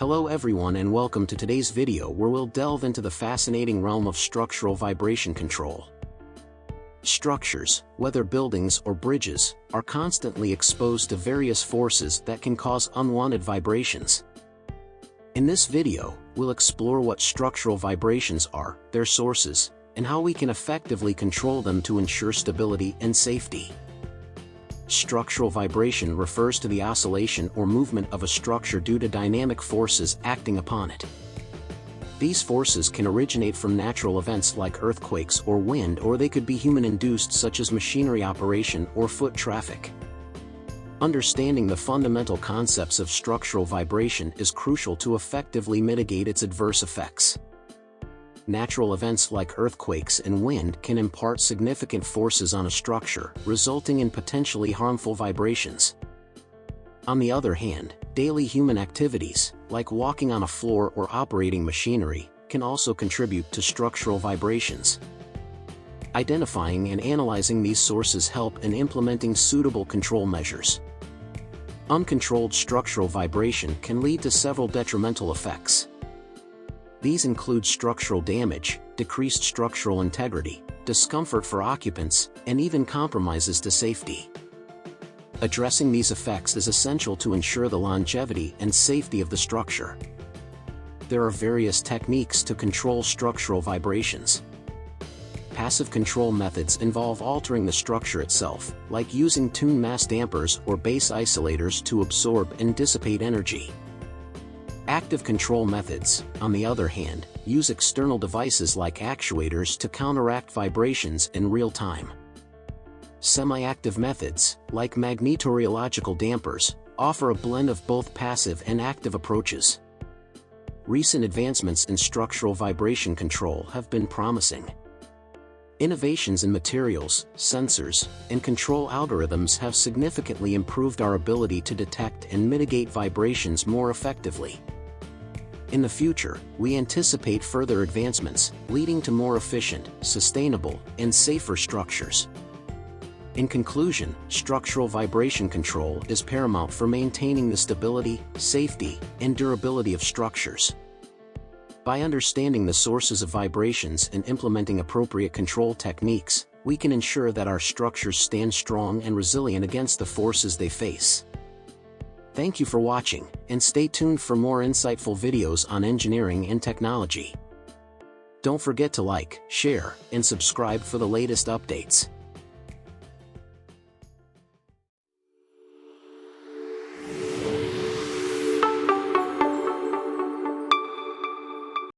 Hello everyone and welcome to today's video where we'll delve into the fascinating realm of structural vibration control. Structures, whether buildings or bridges, are constantly exposed to various forces that can cause unwanted vibrations. In this video, we'll explore what structural vibrations are, their sources, and how we can effectively control them to ensure stability and safety. Structural vibration refers to the oscillation or movement of a structure due to dynamic forces acting upon it. These forces can originate from natural events like earthquakes or wind, or they could be human-induced such as machinery operation or foot traffic. Understanding the fundamental concepts of structural vibration is crucial to effectively mitigate its adverse effects. Natural events like earthquakes and wind can impart significant forces on a structure, resulting in potentially harmful vibrations. On the other hand, daily human activities, like walking on a floor or operating machinery, can also contribute to structural vibrations. Identifying and analyzing these sources help in implementing suitable control measures. Uncontrolled structural vibration can lead to several detrimental effects. These include structural damage, decreased structural integrity, discomfort for occupants, and even compromises to safety. Addressing these effects is essential to ensure the longevity and safety of the structure. There are various techniques to control structural vibrations. Passive control methods involve altering the structure itself, like using tune mass dampers or base isolators to absorb and dissipate energy. Active control methods, on the other hand, use external devices like actuators to counteract vibrations in real time. Semi-active methods, like magnetorheological dampers, offer a blend of both passive and active approaches. Recent advancements in structural vibration control have been promising. Innovations in materials, sensors, and control algorithms have significantly improved our ability to detect and mitigate vibrations more effectively. In the future, we anticipate further advancements, leading to more efficient, sustainable, and safer structures. In conclusion, structural vibration control is paramount for maintaining the stability, safety, and durability of structures. By understanding the sources of vibrations and implementing appropriate control techniques, we can ensure that our structures stand strong and resilient against the forces they face. Thank you for watching, and stay tuned for more insightful videos on engineering and technology. Don't forget to like, share, and subscribe for the latest updates.